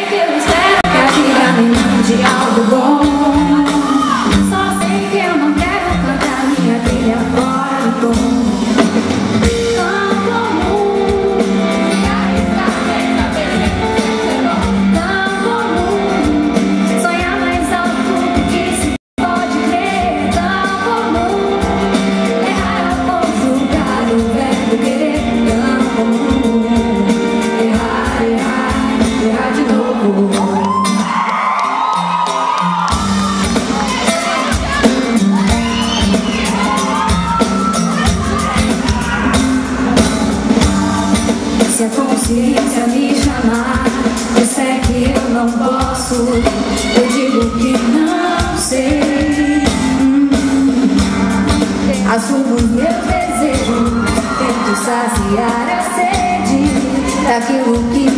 sei que eu espero que a vida me mande algo bom. Só sei que eu não quero cantar minha trilha fora do tom. Se a consciência me chamar, disser que eu não posso, eu digo que não sei. Assumo os meus desejos, tento saciar a sede daquilo que